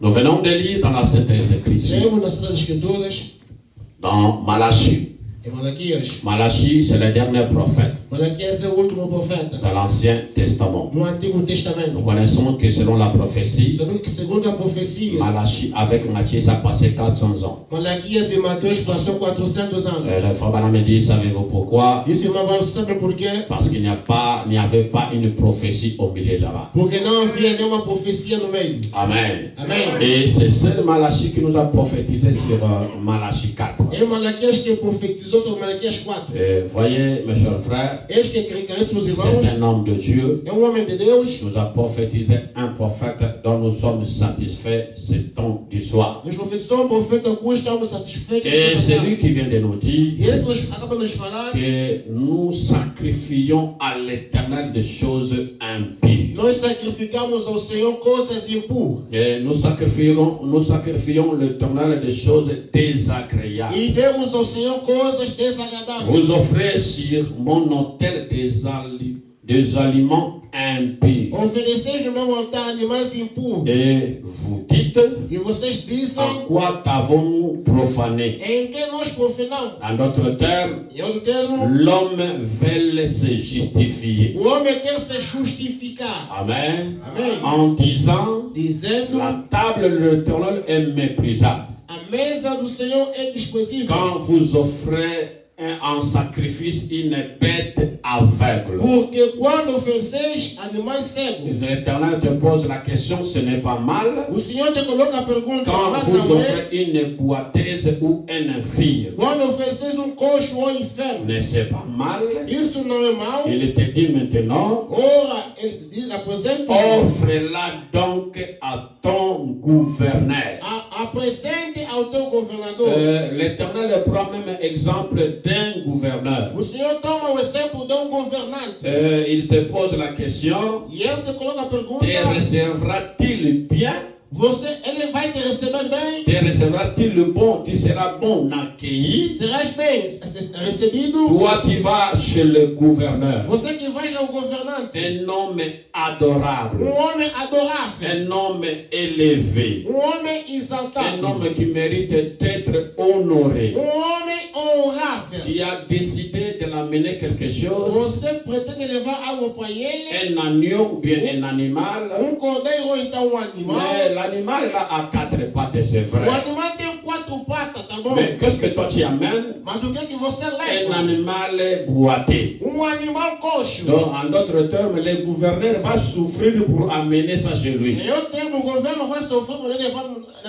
Nous venons de lire dans la Sainte Écriture, Lemos nas Sagradas Escrituras, dans Malachie. em Malaquias. Malachie, c'est le dernier prophète Malaquias é o último profeta dans l'Ancien Testament. no Antigo Nous Testamento. connaissons que selon la prophétie, Sabemos que segundo a profecia, Malachie avec Matthieu, ça a passé 400 ans. Malaquias e Mateus passou 400 anos. Le frère Branham me dit, savez-vous pourquoi? Isso, irmão Paulo, sabe por quê? Parce qu'il n'y avait pas une prophétie au milieu là-bas. Porque não havia nenhuma profecia no meio. Amen. Amém. Et c'est seul Malachie qui nous a prophétisé sur Malachie 4. É Malaquias que profetizou sobre Malaquias 4. Et voyez, mes chers frères, Este que caríssimos irmãos, c'est un homme de Dieu. é homem de Deus. Nous a prophétisé un prophète dont nous sommes satisfaits ce temps du soir. Nos profetizou profeta cujo estamos satisfeitos. Et c'est lui qui vient de nous dire E ele acaba de nos falar que nous sacrifions à l'Éternel des choses impies. nós sacrificamos ao Senhor coisas impuras. Et nous sacrifions l'Éternel des choses désagréables. E demos ao Senhor coisas desagradáveis. Vous offrez sur mon autel des aliments impies. Ofereceis no meu altar animais impuros. Et vous dites, E vocês en dizem quoi t'avons-nous profané? em que nós profanamos. En d'autres termes, E outro termo, l'homme veut se justifier. o homem quer se justificar. Amen. Amém. En disant, Dizendo, la table de l'Éternel est méprisable. a mesa do Senhor é desprezível. Quand vous offrez en sacrifice une bête aveugle, Porque quando ofereceis animais cegos, l'Éternel te pose la question, ce n'est pas mal. o Senhor te coloca a pergunta, Quand mas vous não é? offrez une boiteuse ou un fille, Quando ofereceis coxo ou enfermo, ne c'est pas mal. isso não é mau. Il te dit maintenant, Ora, ele diz, apresenta, offre-la donc à ton gouverneur. apresente ao teu governador. L'Éternel prend même exemple d'un gouverneur. O Senhor toma o exemplo de governante. Il te pose la question, E ele te coloca a pergunta, te recevra-t-il bien? ele vai te receber bem? Te recevra-t-il bon? Tu seras bon accueilli? Serás bem recebido? Toi, tu vas chez le gouverneur. Você que vai ao governante. Un homme adorable. Homem adorável. Un homme élevé. Homem Un exaltado. homme qui mérite d'être honoré. Homem honrável. Tu as décidé de l'amener quelque chose, Você pretende levar algo para ele? un agneau ou bien un animal, Cordeiro ou então animal? mais l'animal là a 4 pattes, c'est O vrai. animal tem 4 patas, tá bom? Mais qu'est-ce que toi tu amènes? Mas o que você Un leva? animal boité. Animal coxo. Donc, en d'autres termes, le gouverneur va souffrir pour amener ça chez lui. Eu tenho o governo vai sofrer por ele levar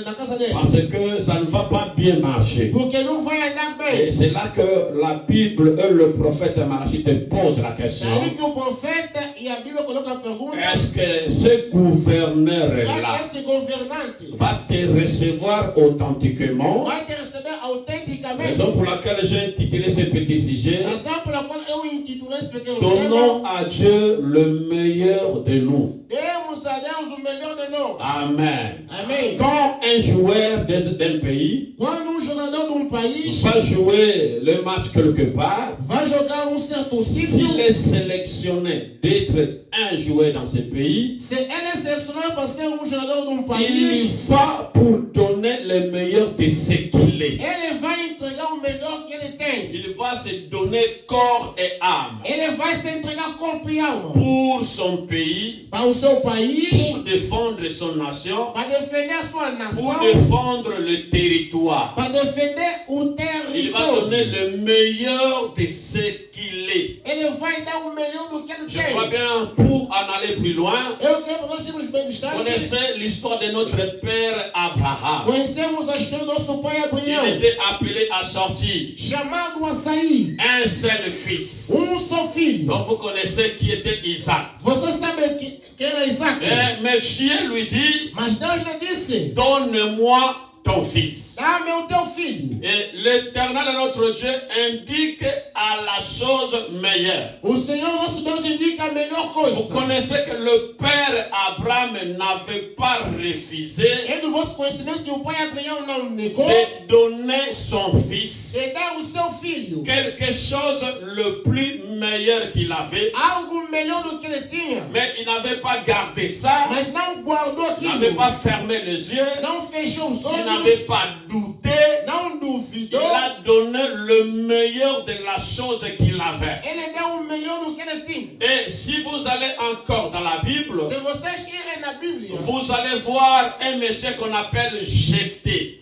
na casa dele. Parce que ça ne va pas bien marcher. Porque não vai andar Et bem. c'est là que la Bible et le prophète Malachie te posent la question. Daí que o profeta e a Bíblia colocam a pergunta: Est-ce que ce gouverneur-là será que esse governante va te recevoir authentiquement? vai te receber autenticamente? Raison pour laquelle j'ai intitulé ce petit sujet, Razão pela qual eu intitulei esse pequeno donnons tema: à Dieu le meilleur de nous. Demos a Deus o melhor de nós. Amen. Amém. Quand un joueur d'un pays Quando jogador de país va jouer le match quelque part, vai jogar certo s'il sítio, est sélectionné d'être un joueur dans ce pays, se ele é selecionado para ser jogador de il país, va pour donner le meilleur de ce qu'il est. ele vai entregar o melhor que ele tem. Il va se donner corps et âme Ele vai se entregar corpo e alma pour son pays, para o seu país, pour défendre son nation, para defender a sua pour nação, défendre le territoire. para defender o Il va território. donner le meilleur de ce qu'il est. Ele vai dar o melhor do que ele Je crois tem. bien, pour en aller plus loin, Eu quero que nós irmos bem distantes. connaissez l'histoire de notre père Abraham. Conhecemos a história do nosso pai Abraão, Il était appelé à sortir chamado a sair, un seul fils. só filho. Donc vous connaissez qui était Isaac. Você sabe que era Isaac? Mais Dieu lui dit, Mas Deus lhe disse: donne-moi ton fils. dá-me o teu filho. Et l'Éternel, notre Dieu, indique à la chose meilleure. O Senhor nosso Deus indica a melhor coisa. Vous connaissez que le père Abraham n'avait pas refusé É do vosso conhecimento que o pai Abraão não negou de donner son fils, de dar o seu filho. quelque chose le plus meilleur qu'il avait, Algo Mais il n'avait pas gardé ça. Il n'avait pas fermé les yeux. Il n'avait pas douté. Il a donné le meilleur de la chose qu'il avait. Et si vous allez encore dans la Bible, vous allez voir un monsieur qu'on appelle Jephthé.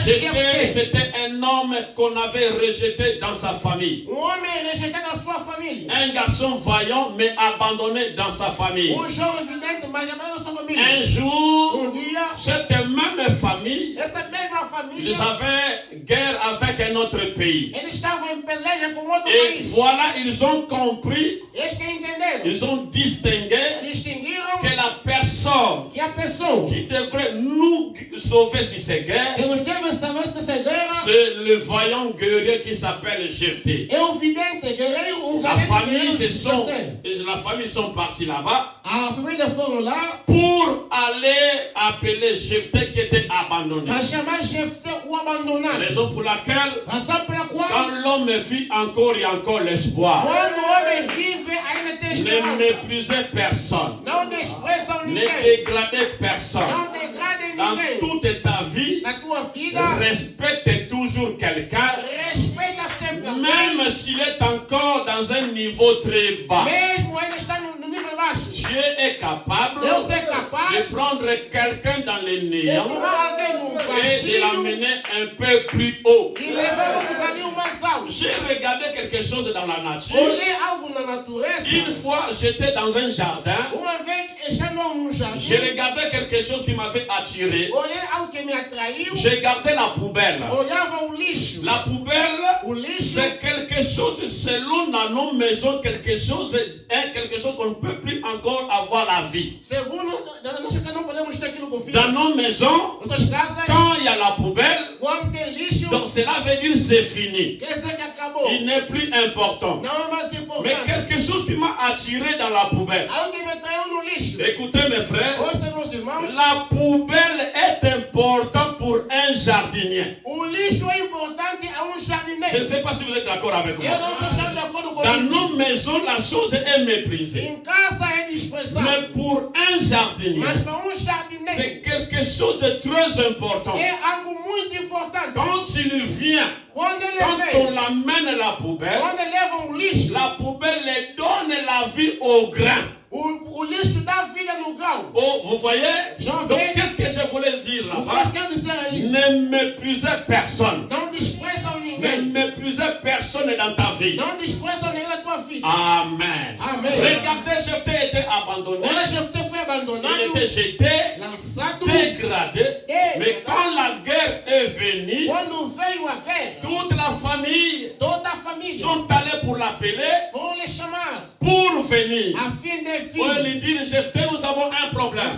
Jephthé, c'était un homme qu'on avait rejeté dans sa famille. Un garçon vaillant mais abandonné dans sa famille. Un jour, cette même famille, ils avaient guerre avec un autre pays. Et voilà, ils ont compris, ils ont distingué que la personne qui devrait nous sauver si c'est guerre, c'est le vaillant guerrier qui s'appelle Jephthé. La famille sont partis là-bas pour aller appeler Jephthé qui était abandonné. Raison pour laquelle, quand l'homme vit encore et encore l'espoir, ne méprisez personne, ne dégradez personne. Dans toute ta vie, respecte toujours quelqu'un, même s'il est encore dans un niveau très bas. Dieu est capable de prendre quelqu'un dans les néants et de l'amener un peu plus haut. J'ai regardé quelque chose dans la nature. Une fois, j'étais dans un jardin. J'ai regardé quelque chose qui m'avait attiré. J'ai regardé la poubelle. La poubelle, c'est quelque chose, selon dans nos maisons, quelque chose qu'on ne peut plus encore avoir la vie. Dans nos maisons, quand il y a la poubelle, donc cela veut dire c'est fini. Il n'est plus important. Mais quelque chose qui m'a attiré dans la poubelle. Écoutez mes frères, la poubelle est importante pour un jardinier. Je ne sais pas si vous êtes d'accord avec moi. Dans nos maisons, la chose est méprisée. Mais pour un jardinier, c'est quelque chose de très important. Quand il vient, quand on l'amène la poubelle lui donne la vie au grain. Oh, vous voyez? Donc, qu'est-ce que je voulais dire là-bas? Ne méprisez personne. Ne méprisez personne dans ta vie. Amen. Regardez, Jephthé était abandonné. Il était jeté, dégradé. Mais quand la guerre est venue, toute la famille sont allés pour l'appeler, pour venir. Pour lui dire, Jephthé, nous avons un problème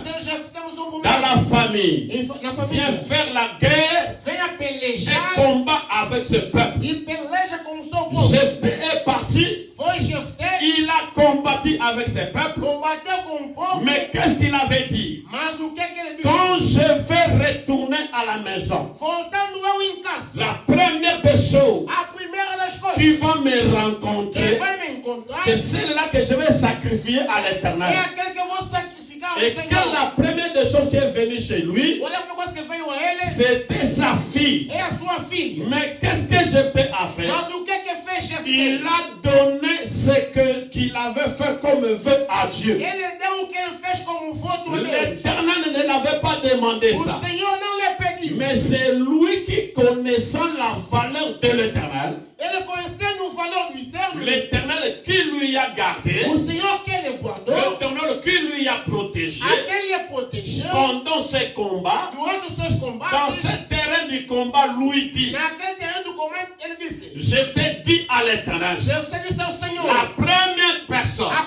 dans la famille. Viens faire la guerre et combat avec ce peuple. Jephthé est parti. Il a combattu avec ce peuple. Mais qu'est-ce qu'il avait dit? Quand je vais retourner à la maison, la première des choses qui va me rencontrer, c'est celle-là que je vais sacrifier à l'Éternel. Et que la première des choses qui est venue chez lui, c'était sa fille. Mais qu'est-ce que Jephthé a fait? Il a donné ce qu'il avait fait comme vœu à Dieu. L'Éternel ne l'avait pas demandé ça. Mais c'est lui qui, connaissant la valeur de l'Éternel, l'Éternel qui lui a gardé, l'Éternel qui lui a protégé pendant ces combats, dans ce terrain du combat, lui dit, Jephthé dit à l'Éternel, la première personne, la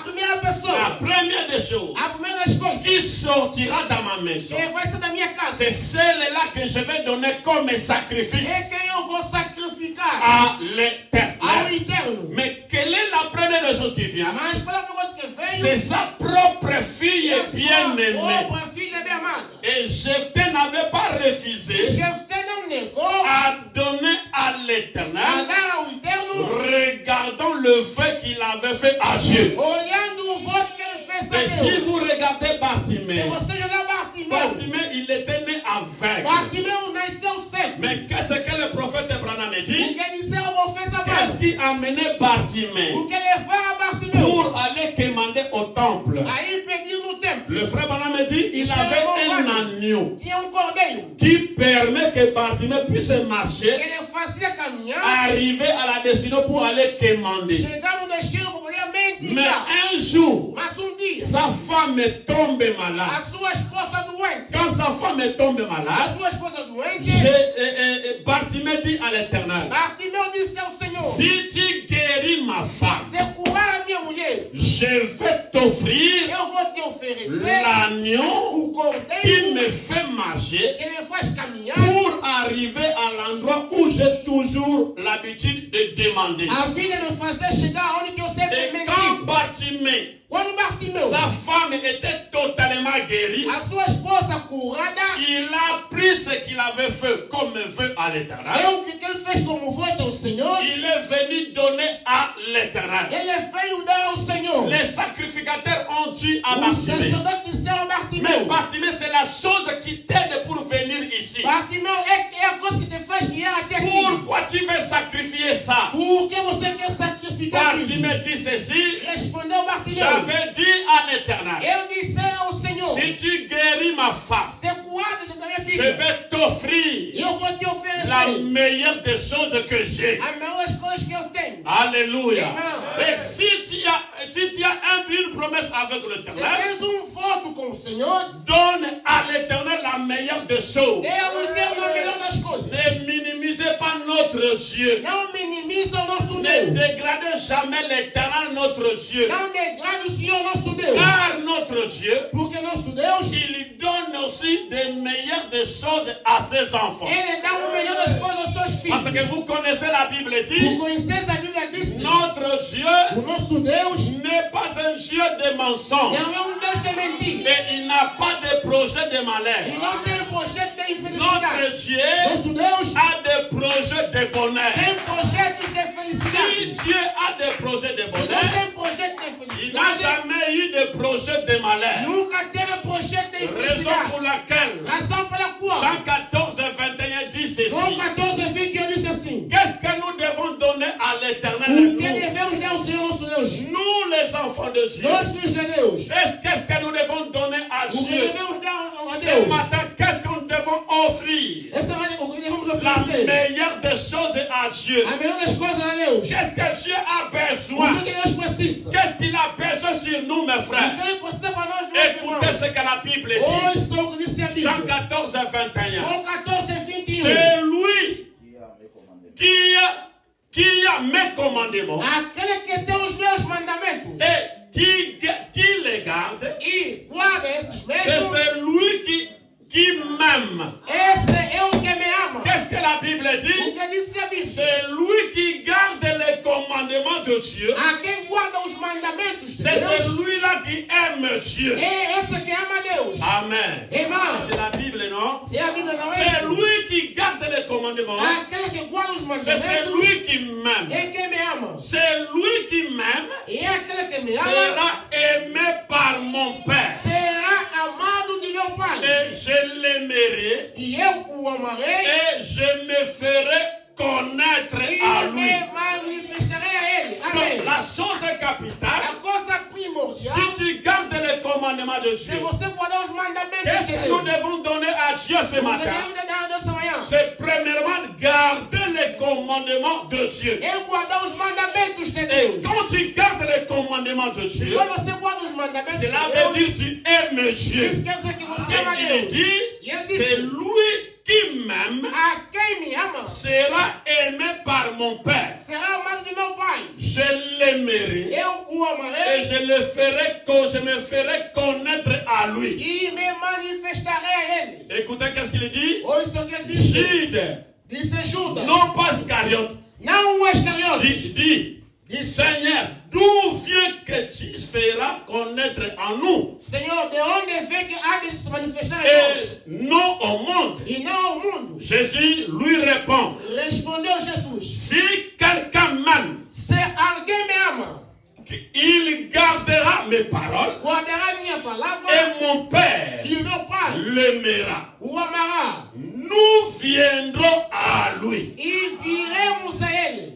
première des choses qui sortira dans ma maison, c'est celle-là que je vais donner comme sacrifice à l'Éternel. Mais quelle est la première des choses qui vient? C'est sa propre fille bien-aimée. Et Jephthé n'avait pas refusé à donner à l'Éternel, regardant le fait qu'il avait fait à Dieu. olhando o voto que ele fez a Et si Deus. vous regardez Bartimée, Se você olhar Bartimeu, Bartimée, il était né aveugle. Bartimeu nasceu cego. Mais qu'est-ce que le prophète Branham O dit? que disse o profeta Qu'est-ce Branham? qui a mené Bartimée O que levava Bartimeu pour aller commander au temple? a ir pedir no templo? Le frère Branham dit il avait un agneau Tinha cordeiro qui permet que Bartimée puisse que marcher, ele fazia caminhar, arriver à la destination pour aller commander. chegar no destino para poder Mais mendigar. un jour, Mas dia, sa femme tombe malade. a sua esposa doente, Quand sa femme tombe malade, a sua esposa doente, Bartimée dit à l'Éternel, Bartimeu disse ao Senhor: si tu guéris ma femme, se curar a minha mulher, je vais t'offrir eu vou te oferecer l'agneau o qui cordeiro me fait marcher que me faz caminhar, pour arriver à l'endroit où j'ai toujours l'habitude de demander. a fim de me fazer chegar onde que eu sempre Et menti. quand Bartimée, Quando Bartimeu, sa femme était totalement guérie, a sua esposa curada, il a pris ce qu'il avait fait comme vœu à l'Éternel. o que ele fez como voto ao Senhor, Il est venu donner à l'Éternel. ele veio dar ao Senhor. Les sacrificateurs ont dit à Os Bartimée, sacerdotes disseram a mais Bartimeu: Bartimée, c'est la chose qui t'aide pour venir ici. Bartimeu, é a coisa que te faz guiar até aqui. Pourquoi tu veux sacrifier ça? Por que você quer sacrificar isso? Bartimée dit ceci, Respondeu Bartimeu: j'avais dit à l'Éternel, eu disse ao Senhor: si tu guéris ma femme, se guarda da minha je filha, vais t'offrir eu vou te la oferecer meilleure des choses que j'ai. as melhores coisas que eu tenho. Alléluia. Amen. Et si tu as une promesse avec Se l'Éternel, tens voto com o Senhor, donne à l'Éternel la meilleure des choses. dê ao Deus a melhor das coisas. Ne minimisez pas notre Dieu. Não minimiza o nosso Ne Deus. dégradez jamais l'Éternel, notre Dieu. Não degrade o Senhor, nosso Deus. Car notre Dieu, Porque nosso Deus, il donne aussi des meilleures des choses à ses enfants. Ele dá o melhor das coisas aos seus filhos. Parce que vous connaissez la Bible Por dit, conhecer a Bíblia disse: notre Dieu o nosso Deus n'est pas un Dieu de mensonges. não é Deus de mentira. Et il n'a pas de projet de malheur. E não tem projeto de Notre infelicidade. Dieu Nosso Deus a des projets de bonheur. tem projetos de Si felicidade. Dieu a des projets de Se bonheur, Deus tem projeto de il n'a felicidade, jamais eu de projet de malheur. nunca teve projeto de Raison pour infelicidade. laquelle Razão pela qual Jean 14, 21 dit ceci. João 14, 21 diz assim: Qu'est-ce que nous devons donner à l'Éternel? o que Nous, devemos dar ao Senhor nosso Deus? nous, les enfants de Dieu. Nós, filhos de Deus. Qu'est-ce que nous devons donner à O que Dieu? devemos dar a Ce Deus? matin, qu'est-ce que nous devons offrir? Esta manhã, o que devemos La oferecer? meilleure des choses à Dieu. A melhor das coisas a Deus. Qu'est-ce que Dieu a O besoin? que Deus precisa? Qu'est-ce qu'il a besoin sur nous, mes O frères? que Ele precisa para nós, meus Écoutez irmãos. ce que la Bible dit. Ouça o que disse a Jean Bíblia. 14, 21. João 14, 21. C'est lui qui a mes commandements Aquele que tem os meus mandamentos et qui les garde. e guarda esses C'est mesmos, celui qui m'aime. esse é o que me ama. Qu'est-ce que la Bible O dit? que disse a Bíblia? C'est lui qui garde les commandements de Dieu. A quem guarda os mandamentos de C'est Deus celui-là qui aime Dieu. é esse que ama Deus. Amen. Irmãos, C'est la Bible, non? se a Bíblia não é C'est isso, lui qui garde les commandements. aquele que guarda os C'est mandamentos celui qui m'aime. é quem me ama. C'est lui qui m'aime. E aquele que me ama Sera aimé par mon Père. será amado de meu Pai. Et je l'aimerai. E eu o amarei Et je me ferai connaître e à lui. me manifestarei a Ele. Donc, Amém. la chose capitale, A coisa primordial, si tu gardes les commandements de se Dieu, você guardar os mandamentos qu'est-ce de que Deus, nous devons donner à Dieu ce o que matin? devemos dar nessa manhã C'est premièrement garder les commandements de Dieu. é guardar os mandamentos de Et Deus. quand tu gardes les commandements de E Dieu, quando você guarda os mandamentos de cela Deus, veut dire que tu aimes Dieu. isso quer dizer que você ama Et il Deus. dit, E ele c'est disse: lui qui m'aime a quem me ama sera aimé par mon Père. será amado de meu Pai. Je l'aimerai Eu o et amarei je me ferai connaître à lui. e me manifestarei a Ele. Écoutez, qu'est-ce qu'il dit? Ouça o que ele disse. Jude, Disse Judas, non pas Iscariote, não o Iscariotes. dit, Seigneur, d'où vient que tu feras connaître en nous Senhor, de onde vem que há de se manifestar em nós? et non au monde? E não ao mundo. Jésus lui répond, Respondeu Jesus: si quelqu'un m'aime, se alguém me ama, il gardera mes paroles et mon Père l'aimera. Nous viendrons à lui.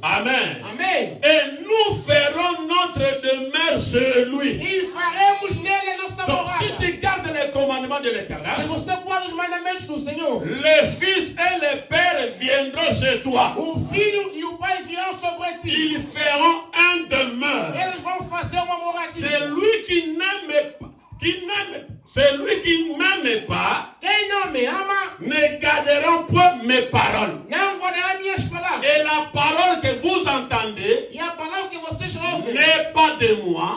Amen. Et nous ferons notre demeure chez lui. Donc si tu gardes les commandements de l'Éternel, les fils et les pères viendront chez toi. Ils feront un demeure. Celui qui n'aime pas, celui qui n'aime pas ne garderont point mes paroles. Et la parole que vous entendez n'est pas de moi,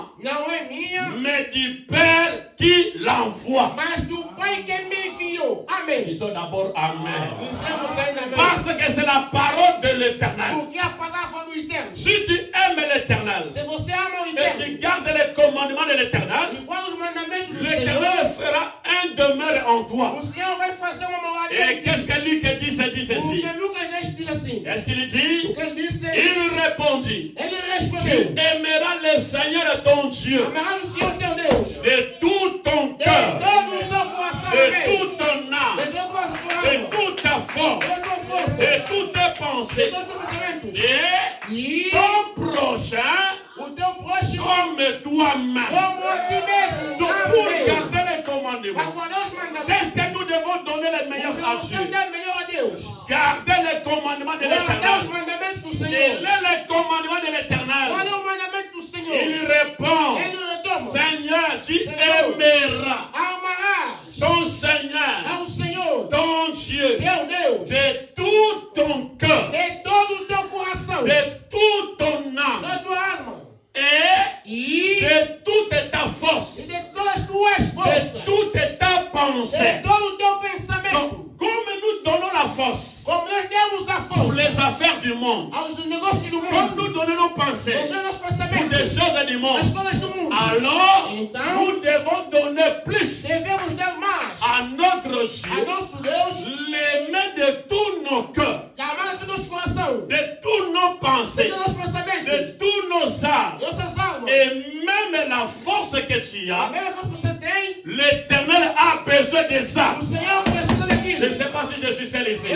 mais du Père qui l'envoie. Disons d'abord Amen. Parce que c'est la parole de l'Éternel. Si tu aimes l'Éternel et tu gardes les commandements de l'Éternel, l'Éternel fera un demeure en toi. Et qu'est-ce que lui dit ceci? Est-ce qu'il dit? Il répondit, tu aimeras le Seigneur ton Dieu de tout ton cœur, de toute ton âme, de toute ta force, de toutes tes pensées, et ton prochain comme toi-même. Donc pour garder les commandements, qu'est-ce que nous devons donner les meilleurs à Dieu? Garder les commandements de l'Éternel. Et les commandements de l'Éternel. Il répond, Seigneur, tu aimeras ton Seigneur, ton Dieu, de tout ton cœur, de toute ton âme, et de toute ta force, de toute ta pensée. Donc, comme nous donnons la force pour les affaires du monde, comme nous donnons nos pensées pour des choses du monde, alors nous devons donner plus à notre Dieu, l'aimer de tous nos cœurs, de tous nos pensées, de tous nos âmes, et même la force que tu as. L'Éternel a besoin de ça. Je ne sais pas si je suis seul ici.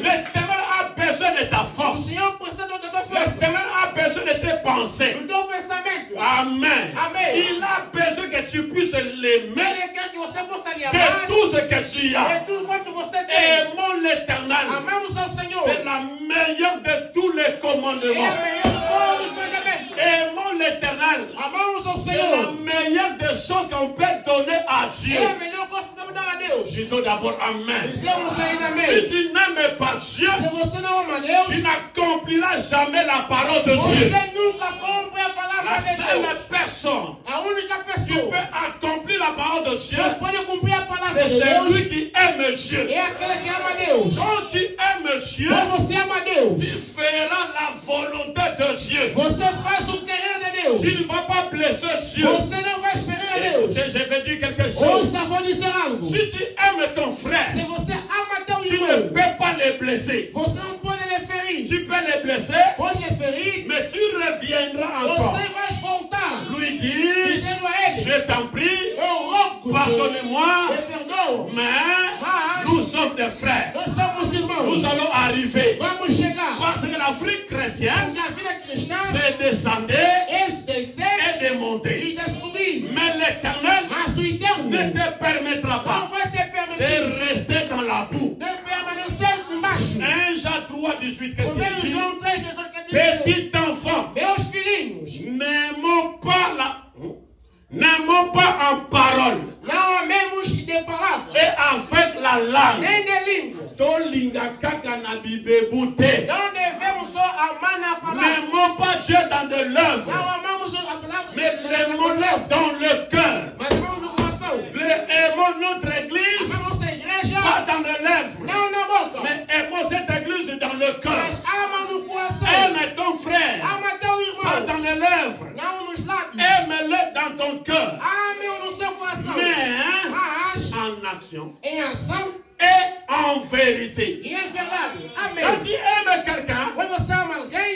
L'Éternel a besoin de ta force. L'Éternel a besoin de tes pensées. Amen. Il a besoin que tu puisses l'aimer de tout ce que tu as. Aimons l'Éternel. C'est la meilleure de tous les commandements. Aimons l'Éternel. C'est la meilleure des choses qu'on peut donner à Dieu. Disons d'abord Amen. Si tu n'aimes pas Dieu, tu n'accompliras jamais la parole de Dieu. La seule personne qui peut accomplir la parole de Dieu, c'est celui qui aime Dieu. Quand tu aimes Dieu, tu feras la volonté de Dieu. Tu ne vas pas blesser Dieu. Écoutez, je vais dire quelque chose. Si tu aimes ton frère, tu ne peux pas les blesser. Tu peux les blesser, mais tu reviendras encore. Lui dire, je t'en prie, pardonne-moi, mais nous sommes des frères. Nous allons arriver. Parce que l'Afrique chrétienne, c'est descendre et de monter. Mais l'Éternel ne te permettra pas de rester dans la boue. 1 Jean 3, 18, qu'est-ce qu'il dit? Petit enfant, n'aimons pas en parole et avec la langue. N'aimons pas Dieu dans de l'œuvre, mais l'aimons-le dans le cœur. Aimons notre église, pas dans les lèvres, mais aimons cette église dans le cœur. Aime ton frère, pas dans les lèvres, aime-le dans ton cœur, mais en action et en vérité. Quand tu aimes quelqu'un,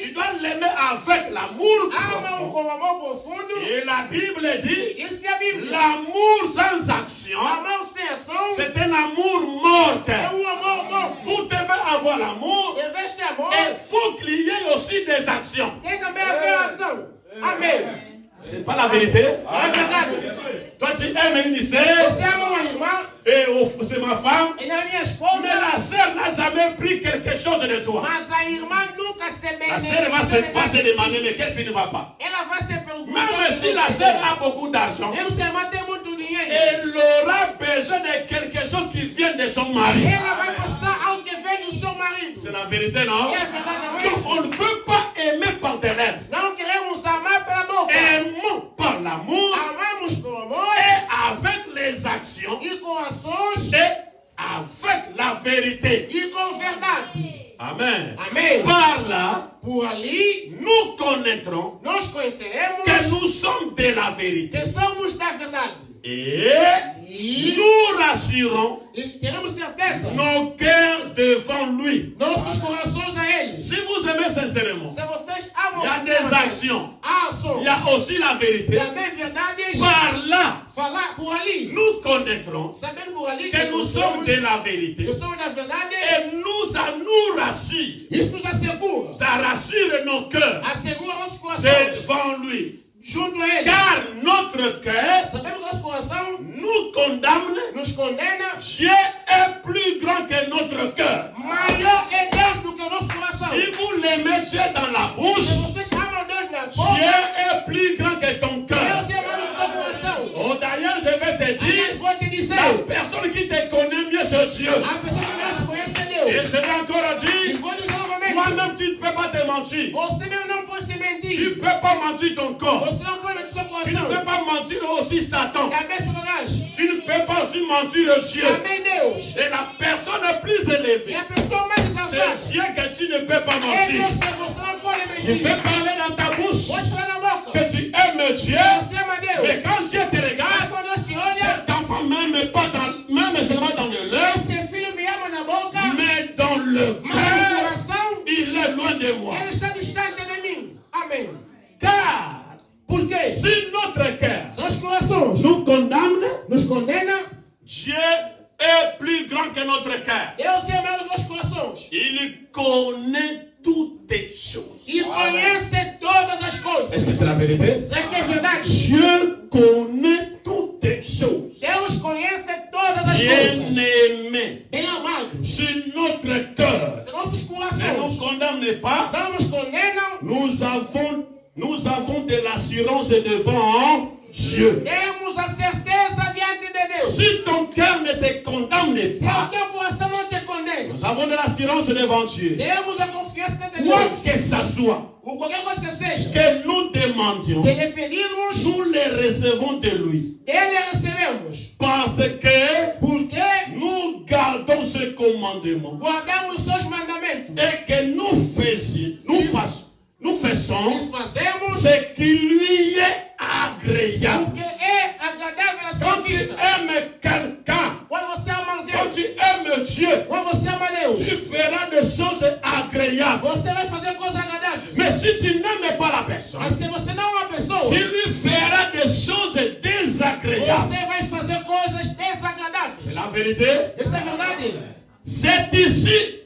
tu dois l'aimer avec l'amour. amour ama com amor profundo. Et la Bible dit, Isso é a Bíblia. l'amour sans action, Amor sem ação c'est un amour mort. é amor morto. Vous devez avoir l'amour, Em vez de amor, et il faut qu'il y ait aussi des actions. tem também a ver ação. Amém. C'est pas la vérité? É verdade. Toi, tu aimes une sœur, Você ama uma irmã et c'est ma femme, e na minha mais esposa, la sœur n'a jamais pris quelque chose de toi. mas a irmã nunca se La sœur va se demander, mais qu'est-ce qui ne va pas? Ela vai se perguntar. Même si la sœur a beaucoup d'argent, Mesmo se a irmã tem muito dinheiro, elle aura besoin de quelque chose qui vient de son mari. ela vai precisar algo que vem do seu marido. C'est la vérité, non? É verdade, não é? Donc, on ne veut pas aimer par tes lèvres. Não queremos amar pela boca. Aimons par l'amour Amamos pelo amor et avec les actions e com ações et avec la vérité. e com verdade. Amen. Amém. Par là, Por ali, nous connaîtrons nós conheceremos que nous sommes de la vérité. que somos da verdade. Et nous rassurons E teremos certeza. nos cœurs devant lui. Nossos corações a Ele. Si vous aimez sincèrement, Se vocês il amam y a des actions. há Il ações. y a aussi la vérité. Também verdade. Par là, Falar por ali. nous connaîtrons Sabendo por ali que nous sommes de la vérité. que somos da verdade. Et ça nous rassure. Isso nos assegura. Ça rassure nos cœurs Assegura nossos corações. devant lui. Junto a Ele. Car notre cœur Sabemos que nosso coração nous condamne. nos condena. Dieu est plus grand que notre cœur. Maior é Deus do que o nosso coração. Si vous l'aimez Dieu dans la bouche, Se vocês amam Deus na Dieu boca, est plus grand que ton cœur. Deus é maior do que o teu coração. Oh, d'ailleurs, je vais te Aí dire, vou te dizer, la personne qui te connaît mieux, c'est Dieu. a pessoa que melhor te conhece é Et Deus. je vais encore E dire, vou dizer novamente, toi-même, tu ne peux pas te mentir. você mesmo não pode se Tu mentir. ne peux pas mentir ton corps. Você não pode mentir seu Tu ne peux coração. pas mentir aussi Satan. Também Satanás. Tu ne peux pas aussi mentir Dieu. Também Deus. Et la personne la plus E élevée, a pessoa mais exaltada c'est Dieu que tu ne peux pas é mentir. Deus que você não pode Tu mentir. peux parler dans ta bouche Pode falar na boca. que tu aimes Dieu, Você ama Deus. mais quand Dieu te Mas regarde, quando Deus te olha, cet enfant même pas dans, même seulement dans le lèvres, esse filho me ama na boca, mais dans le mas no cœur, coração, il est loin de moi. ele está distante de mim. Amém. Car Por quê? si notre cœur Nossos corações nous condamne, nos condena. Dieu est plus grand que notre cœur. Deus é maior do que nossos corações. Il connaît toutes les choses. E conhece todas as coisas. Est-ce que c'est la vérité? Será que é verdade? Dieu connaît toutes les choses. Deus conhece todas as coisas. Bien-aimé, Bem amados. si notre cœur Se nossos ne nous corações condamne pas, não nos condenam, nous avons de l'assurance devant Dieu. temos a certeza diante de Deus. Si ton cœur ne te condamne Se o pas, teu coração não te condena, nous avons de l'assurance devant Dieu. temos a confiança diante de Quoi Deus. que ça soit Ou qualquer coisa que seja, que nous demandions, que lhe pedirmos, nous les recevons de lui. dele recebemos. Parce que Porque nous gardons ce commandement. guardamos os seus mandamentos. Et que nous faisons E fazemos ce qui lui est agréable. o que é agradável à sua Quand tu vista. aimes quelqu'un, Quando você ama quand Deus, tu aimes Dieu, quando você ama Deus, tu feras des choses agréables. você vai fazer coisas agradáveis. Mais si tu n'aimes pas la personne, Mas se você não ama a pessoa, tu lui feras des choses désagréables. você vai fazer coisas desagradáveis. C'est la vérité. Isso é verdade. C'est ici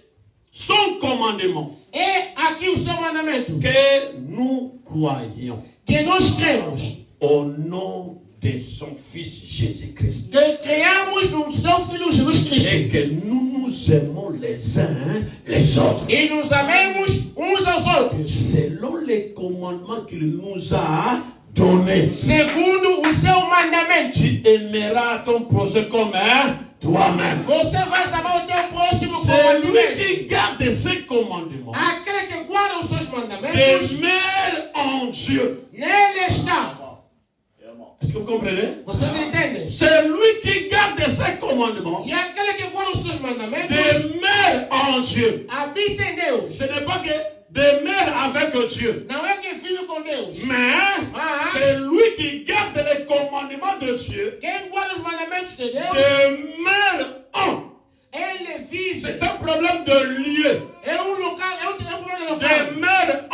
son commandement É aqui o seu mandamento. que nous croyons Que nós cremos. au nom de son Fils Jésus-Christ. Que criamos no seu Filho Jesus Cristo. Et que nous nous aimons les uns les autres. E nos amemos uns aos outros. Selon les commandements qu'il nous a donnés. Segundo o seu mandamento. Tu aimeras ton prochain comme toi-même. Você vai amar o teu próximo como a C'est ti lui mesmo. qui garde ses commandements. Aquele que guarda os seus mandamentos, Demeure en Dieu. nele está. Est-ce que vous comprenez? Vocês entendem? C'est lui qui garde ses commandements. E aquele que guarda os seus mandamentos, Demeure en Dieu. habita em Deus. Ce n'est pas que demeure avec Dieu. Não é que vive com Deus. Mais c'est lui qui garde les commandements de Dieu. Quem guarda os mandamentos de Deus, Demeure en. ele vive. C'est un problème de lieu. É um local, é um problema local. Demeure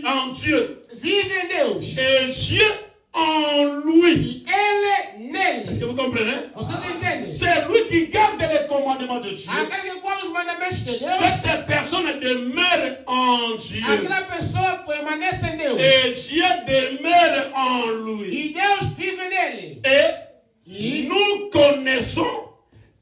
en Dieu. vive em Deus. Et Dieu en lui. E Ele nele. Est-ce que vous comprenez? Vocês entendem? C'est lui qui garde les commandements de Dieu. Aquele que guarda os mandamentos de Deus. Cette personne demeure en Dieu. Aquela pessoa permanece em Deus. Et Dieu demeure en lui. E Deus vive nele. Et nous connaissons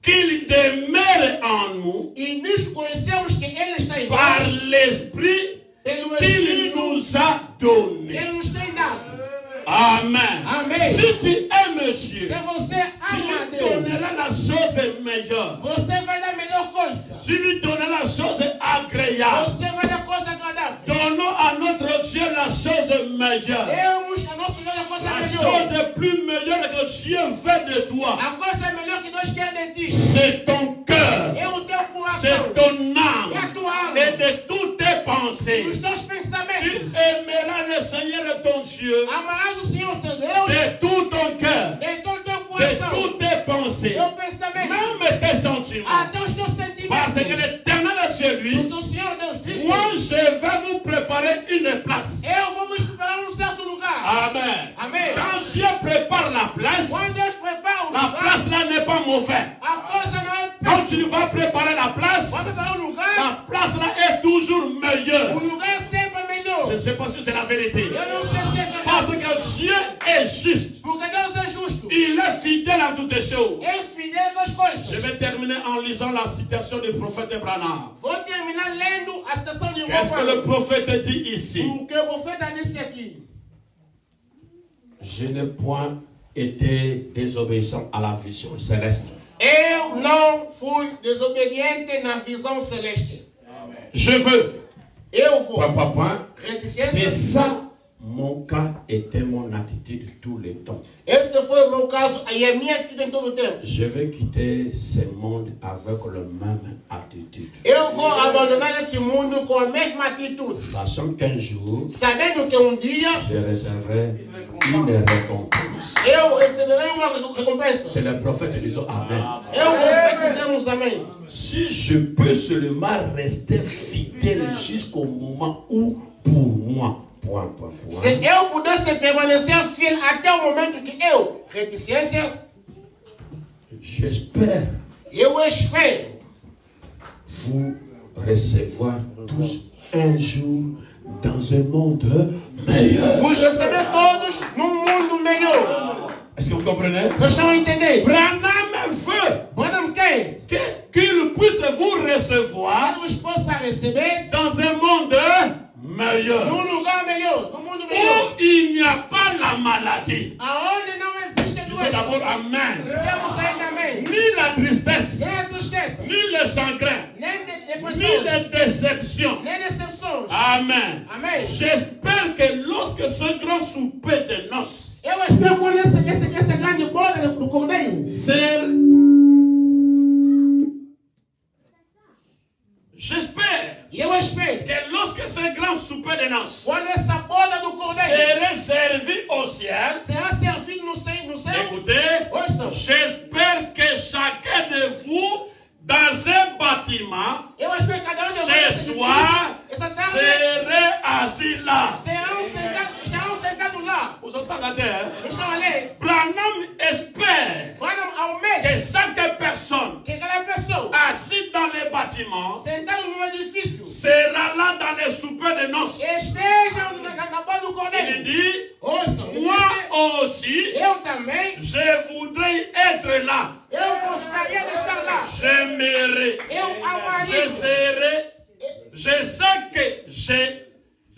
qu'il demeure en nous E nos conhecemos que Ele está em par nós. l'Esprit Pelo qu'il Espírito nous a donné. que Ele nos tem dado. Amen. Amém. Si tu aimes Dieu, Se você tu ama a lui Deus, donneras la chose meilleure. você vai dar a melhor coisa. Tu lui donneras la chose agréable. Você vai dar coisa agradável. Donnons à notre Dieu la chose meilleure. Demos a nosso Deus a coisa La melhor. chose plus meilleure que Dieu veut de toi, A coisa melhor que Deus quer de ti c'est ton cœur, é o teu c'est coração. ton É a âme tua alma. et de toutes tes pensées. Os teus Tu pensamentos. aimeras le Seigneur ton Dieu Amarás o Senhor teu Deus de tout ton cœur, de todo o teu de coração. toutes tes pensées, Teu pensamento. même tes sentiments. Até os teus Parce que sentimentos. l'Éternel Dieu lui, Porque o Senhor Deus disse: moi je vais vous préparer une place. eu vou vos preparar certo lugar. Amen. Amém. Quand Dieu prépare la place, Quando Deus prepara o la lugar, place là n'est pas mauvaise. a coisa não é Quand péssima. tu vas préparer la place, Quando preparar o lugar, la place là est toujours meilleure. o lugar é sempre melhor. Je ne sais pas si c'est la vérité. Eu não sei se é Parce verdade. que Dieu est juste. Porque Deus é justo. Il est fidèle à toutes choses. É fiel das coisas. Je vais terminer en lisant la citation du prophète Branham. Vou terminar lendo a citação de Qu'est-ce que le prophète dit ici? O que o profeta disse aqui. Je n'ai point été désobéissant à la vision céleste. Eu não fui desobediente na visão celeste. Je veux. Eu vou. C'est Reticência. ça, mon cas était mon attitude tous les temps. Esse foi o meu caso e a minha atitude em todo o tempo. Je vais quitter ce monde avec la même attitude. Eu vou abandonar esse mundo com a mesma atitude. Sachant qu'un jour, Sabendo que dia je recevrai une récompense. eu receberei uma recompensa. C'est le prophète disant Amen. Eu vou dizemos amém. Si je peux seulement rester fidèle jusqu'au moment où, pour moi, Se eu pudesse permanecer fiel até o momento que eu, reticência, j'espère eu espero vous recevoir tous un jour dans un monde meilleur. vos receber todos num mundo melhor. Est-ce que vous comprenez? Vocês estão a entender? Branham veut Branham quer qu'il puisse vous recevoir que vos possa receber dans un monde meilleur. num lugar melhor, num mundo melhor. Où il n'y a pas la maladie. Aonde não existe Disons doença. d'abord Amen. Dizemos ainda amém. Ni la tristesse, Nem a tristeza, ni le chagrin, nem ni depressão, les déceptions. nem decepções. Amen. Amém. J'espère que lorsque ce grand souper de noces, Eu espero quando essa grande boda do cordeiro. J'espère Eu espero que lorsque ce grand souper de noces quando essa boda do cordeiro serait servi au ciel, será servido no céu. écoutez, Ouçam. j'espère que chacun de vous, dans un bâtiment, Eu espero que cada de ce soir, essa tarde serait assis là. estarão sentados lá. Vous entendez, hein? Estão ali. Branham espère Branham almeja que chaque personne que cada pessoa assise dans les bâtiments sentada no edifício sera là dans les soupers de noces. esteja na boda do Il cordeiro. dit, Ouçam. Ele moi disse, aussi, eu também. je voudrais être là. Eu gostaria de estar lá. J'aimerais, Eu je amaria. serai, je sais que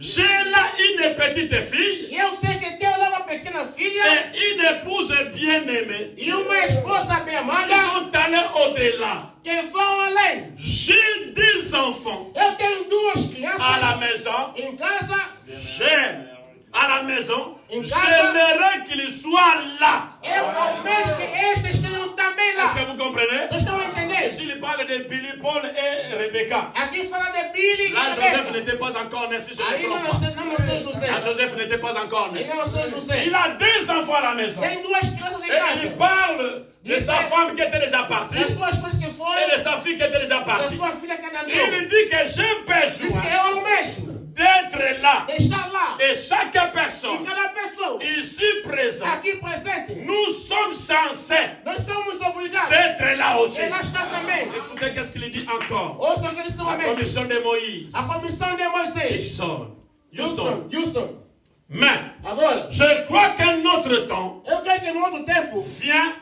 j'ai là une petite fille E eu sei que tem lá uma pequena filha et une épouse bien-aimée e uma esposa bem qui amada sont allés au-delà. que vão além. J'ai 10 enfants Eu tenho duas à la crianças maison. em casa. J'aime à la maison. Em casa. J'aimerais qu'ils soient là. Eu almejo que estes estejam também Est-ce que lá. vous comprenez? Vocês estão a entender? Ici, il parle de Billy, Paul et Rebecca. Aqui fala de Billy Là, e Joseph Rebeca. n'était pas encore né, si je Aí ne me não trompe pas. nasceu José. Là, Joseph n'était pas encore né. Ele não nasceu José. Il a 2 enfants à la maison. Tem duas crianças em Et il casa. parle de sa femme qui était déjà partie Das suas coisas que foi, et de sa fille qui était déjà da partie. sua filha que Il andou. dit que j'ai Diz que besoin eu almejo d'être là là. Et chaque personne ici présente, aqui presente, nous sommes censés nós somos obrigados d'être là aussi. a estar também. Écoutez, qu'est-ce qu'il dit encore? Ouça o que eles estão La amém. commission de Moïse. A comissão de Moisés. Houston. Mais, Agora, je crois qu'un autre temps eu creio que no outro tempo vient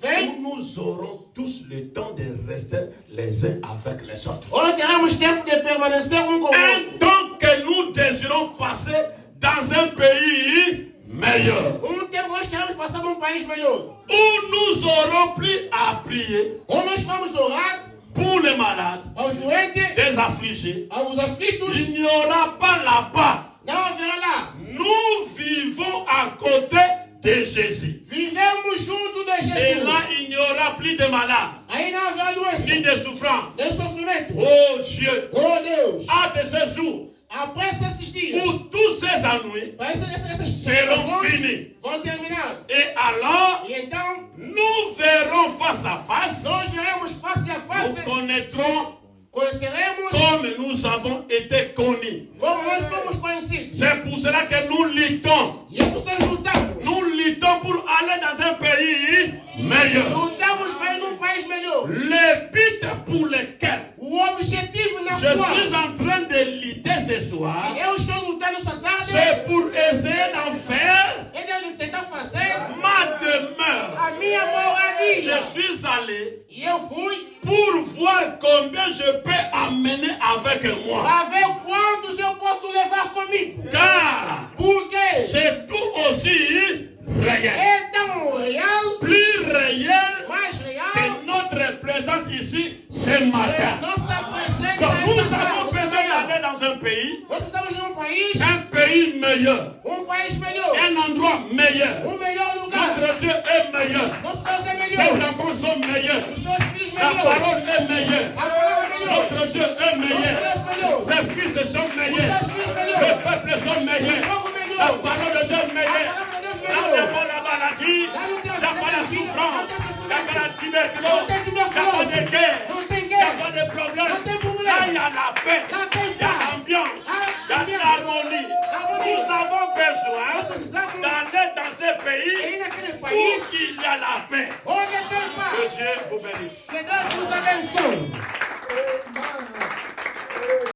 vem, où nous aurons tous le temps de rester les uns avec les autres. onde teremos tempo de permanecer com o outro. Un temps que nous désirons passer dans un pays meilleur. Tempo que nós queremos passar num país melhor. Où nous aurons plus à prier Onde nós vamos orar pour les malades, aos doentes, des affligés. aos aflitos. Il n'y aura pas là-bas. Não haverá lá. Nous vivons à côté de Jésus. Vivemos junto de Et Jesus. là, il n'y aura plus de malades, Aí não haverá doença, ni de souffrance. nem sofrimento. Oh Dieu, Oh Deus, hâte ce jour apresse esses dias. où tous ces ennuis Para essas seront situações finis. vão terminar. Et alors, E então, nous verrons face à face, nós veremos face a face, nous connaîtrons conheceremos comme nous avons été connus. como nós somos conhecidos. C'est pour cela que nous luttons. E é por isso que lutamos. Nous luttons pour aller dans un pays meilleur. Lutamos para ir num país melhor. Le but pour lequel O objetivo na je qual suis en train de lutter ce soir, eu estou lutando essa tarde c'est pour essayer d'en faire é de tentar fazer ma demeure. a minha moradia. Je suis allé E eu fui pour voir combien je peux amener avec moi. para ver quantos eu posso levar comigo. Car Porque c'est tout aussi réel. é tão real, Plus réel mais real, que notre présence ici ce matin. nossa presença. Donc nous esta avons tarde, besoin esta d'aller dans un pays, Nós precisamos de país, meilleur, país melhor, un endroit meilleur. melhor lugar. Notre Dieu est meilleur. Nosso Deus é Ses melhor. enfants sont meilleurs. Os seus filhos La melhor. parole est meilleure. A palavra é melhor. Notre Dieu est meilleur. Deus melhor. Ses fils sont meilleurs. Os filhos Le melhor. peuple sont meilleurs. O povo La melhor. parole de Dieu est A meilleure. palavra de Deus Là où il n'y a melhor. pas la maladie, il n'y a pas la souffrance, il n'y a pas la tuberculose, il n'y a pas de guerre, Não tem il n'y a guerra. pas de problème. Não tem problème. Là, il y a la paix, Lá tem il y a paz. l'ambiance, il y a l'harmonie. Nous avons besoin d'aller dans ce E pays naquele où país, il y a la paix. onde tem Que paz. Dieu vous bénisse. Que Deus nos abençoe.